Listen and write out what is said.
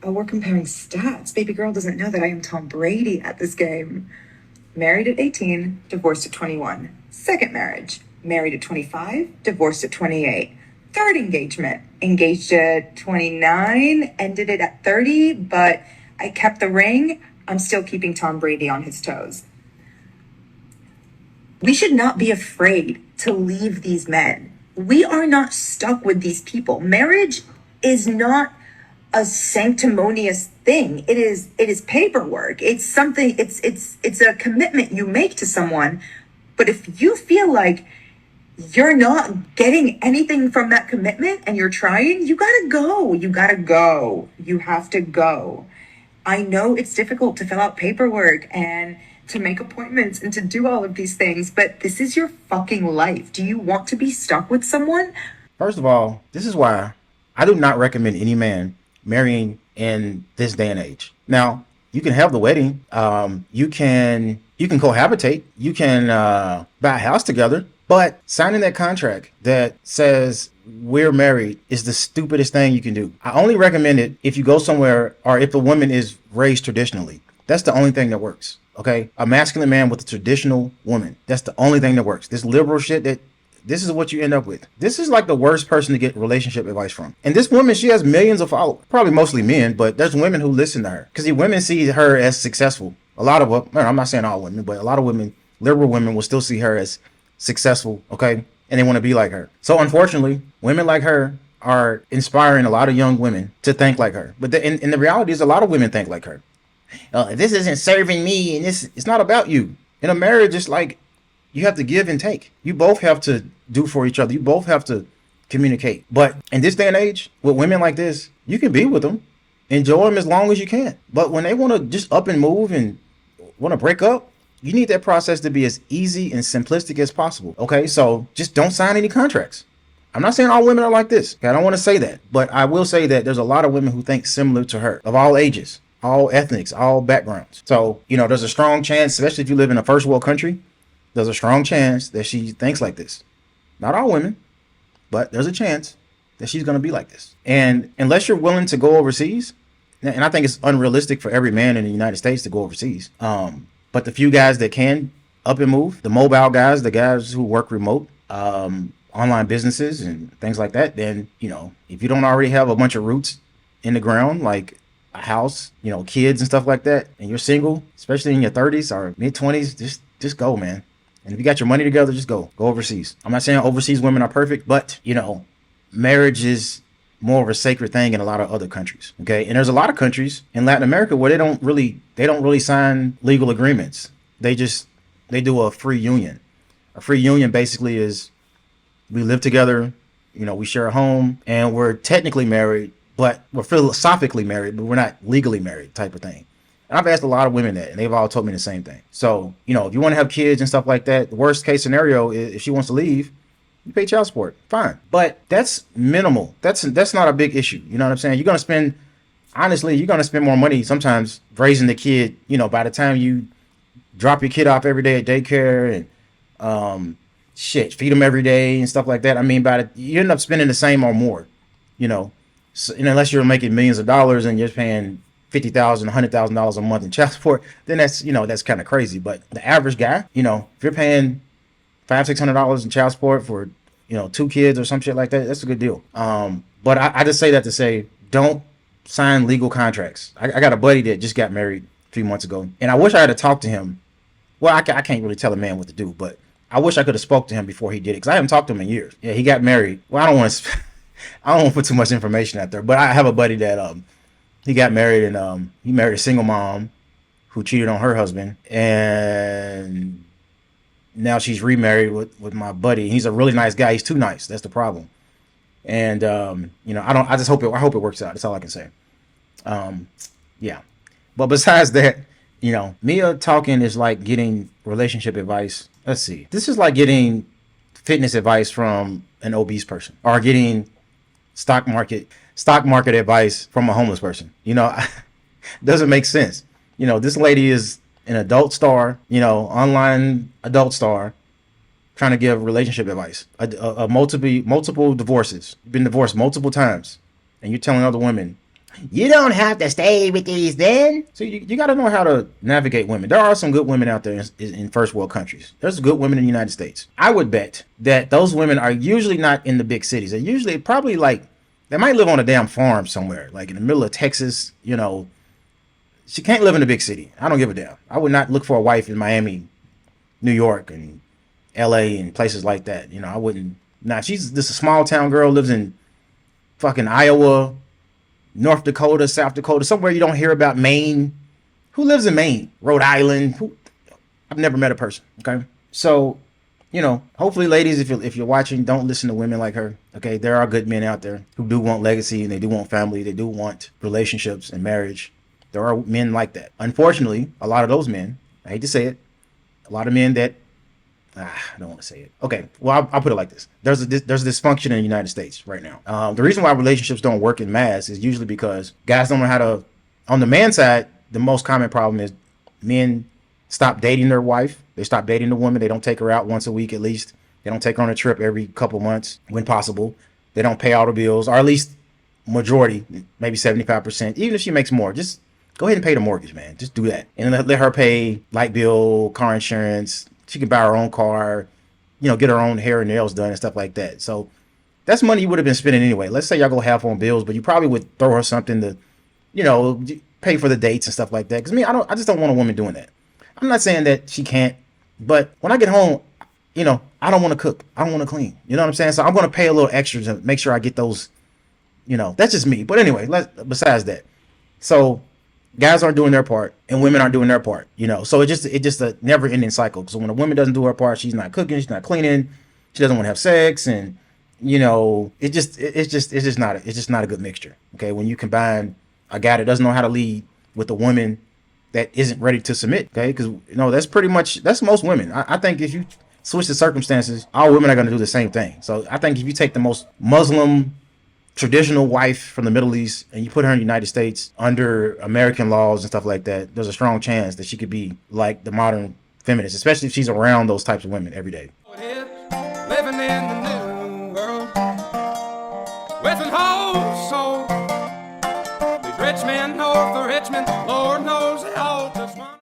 Oh, we're comparing stats. Baby girl doesn't know that I am Tom Brady at this game. Married at 18, divorced at 21. Second marriage, married at 25, divorced at 28. Third engagement, engaged at 29, ended it at 30, but I kept the ring. I'm still keeping Tom Brady on his toes. We should not be afraid to leave these men. We are not stuck with these people. Marriage is not a sanctimonious thing. It is paperwork. It's something, it's a commitment you make to someone. But if you feel like you're not getting anything from that commitment and you're trying, you gotta go. You gotta go. You have to go. I know it's difficult to fill out paperwork and to make appointments and to do all of these things, but this is your fucking life. Do you want to be stuck with someone? First of all, this is why I do not recommend any man marrying in this day and age. Now, you can have the wedding, you can cohabitate, you can buy a house together, but signing that contract that says we're married is the stupidest thing you can do. I only recommend it if you go somewhere or if the woman is raised traditionally. That's the only thing that works. Okay, a masculine man with a traditional woman. That's the only thing that works. This liberal shit, that this is what you end up with. This is like the worst person to get relationship advice from. And this woman, she has millions of followers. Probably mostly men, but there's women who listen to her. Because the women see her as successful. A lot of them, I'm not saying all women, but a lot of women, liberal women, will still see her as successful, okay? And they want to be like her. So unfortunately, women like her are inspiring a lot of young women to think like her. But and the reality is a lot of women think like her. This isn't serving me, and it's not about you. In a marriage, it's like you have to give and take. You both have to do for each other. You both have to communicate. But in this day and age, with women like this, you can be with them, enjoy them as long as you can. But when they want to just up and move and want to break up, you need that process to be as easy and simplistic as possible. Okay, so just don't sign any contracts. I'm not saying all women are like this. Okay? I don't want to say that, but I will say that there's a lot of women who think similar to her, of all ages, all ethnics, all backgrounds. So, there's a strong chance, especially if you live in a first world country, there's a strong chance that she thinks like this. Not all women, but there's a chance that she's going to be like this. And unless you're willing to go overseas, and I think it's unrealistic for every man in the United States to go overseas. But the few guys that can up and move, the mobile guys, the guys who work remote, online businesses and things like that, then, if you don't already have a bunch of roots in the ground, like a house, kids and stuff like that, and you're single, especially in your 30s or mid 20s, just go, man. And if you got your money together, just go overseas. I'm not saying overseas women are perfect, but marriage is more of a sacred thing in a lot of other countries. Okay. And there's a lot of countries in Latin America where they don't really sign legal agreements. They do a free union. A free union basically is we live together, we share a home, and we're technically married, but we're philosophically married, but we're not legally married, type of thing. And I've asked a lot of women that, and they've all told me the same thing. So, if you want to have kids and stuff like that, the worst case scenario is if she wants to leave, you pay child support, fine. But that's minimal. That's not a big issue. You know what I'm saying? You're going to spend more money sometimes raising the kid, by the time you drop your kid off every day at daycare and feed them every day and stuff like that. I mean, you end up spending the same or more, so, unless you're making millions of dollars and you're paying $50,000, $100,000 a month in child support, then that's kind of crazy. But the average guy, if you're paying $500-$600 in child support for, 2 kids or some shit like that, that's a good deal. But I just say that to say, don't sign legal contracts. I got a buddy that just got married 3 months ago, and I wish I had to talk to him. Well, I can't really tell a man what to do, but I wish I could have spoke to him before he did it, because I haven't talked to him in years. Yeah, he got married. Well, I don't want to put too much information out there, but I have a buddy that he got married, and he married a single mom who cheated on her husband, and now she's remarried with my buddy. He's a really nice guy. He's too nice. That's the problem. And I hope it works out. That's all I can say. Yeah. But besides that, Mia talking is like getting relationship advice. Let's see. This is like getting fitness advice from an obese person, or getting stock market advice from a homeless person. Doesn't make sense. This lady is an adult star, online adult star, trying to give relationship advice. Multiple divorces. You've been divorced multiple times, and you're telling other women You don't have to stay with these men. So you got to know how to navigate women. There are some good women out there in first world countries. There's good women in the United States. I would bet that those women are usually not in the big cities. They're usually probably like, they might live on a damn farm somewhere, like in the middle of Texas. You know, she can't live in a big city. I don't give a damn. I would not look for a wife in Miami, New York, and LA and places like that. You know, I wouldn't. Nah, she's just a small town girl, lives in fucking Iowa, North Dakota, South Dakota, somewhere you don't hear about. Maine. Who lives in Maine? Rhode Island? Who? I've never met a person. Okay. So, you know, hopefully, ladies, if you're watching, don't listen to women like her. Okay. There are good men out there who do want legacy and they do want family. They do want relationships and marriage. There are men like that. Unfortunately, a lot of those men, I hate to say it, a lot of men that I don't want to say it. Okay, well, I'll put it like this: there's dysfunction in the United States right now. The reason why relationships don't work in mass is usually because guys don't know how to. On the man side, the most common problem is men stop dating their wife. They stop dating the woman. They don't take her out once a week at least. They don't take her on a trip every couple months when possible. They don't pay all the bills, or at least majority, maybe 75%. Even if she makes more, just go ahead and pay the mortgage, man. Just do that, and let her pay light bill, car insurance. She can buy her own car, you know, get her own hair and nails done and stuff like that. So that's money you would have been spending anyway. Let's say y'all go half on bills, but you probably would throw her something to, you know, pay for the dates and stuff like that. Because me, I just don't want a woman doing that. I'm not saying that she can't, but when I get home, you know, I don't want to cook. I don't want to clean. You know what I'm saying? So I'm going to pay a little extra to make sure I get those, you know, that's just me. But anyway, besides that. So guys aren't doing their part and women aren't doing their part, you know. So it's just a never ending cycle. So when a woman doesn't do her part, she's not cooking, she's not cleaning, she doesn't want to have sex, and you know, it's just not a good mixture. Okay, when you combine a guy that doesn't know how to lead with a woman that isn't ready to submit, okay, because you know that's most women. I think if you switch the circumstances, all women are going to do the same thing. So I think if you take the most Muslim traditional wife from the Middle East and you put her in the United States under American laws and stuff like that, there's a strong chance that she could be like the modern feminist, especially if she's around those types of women every day. Living in the new world with an whole soul. These rich men north of Richmond, Lord knows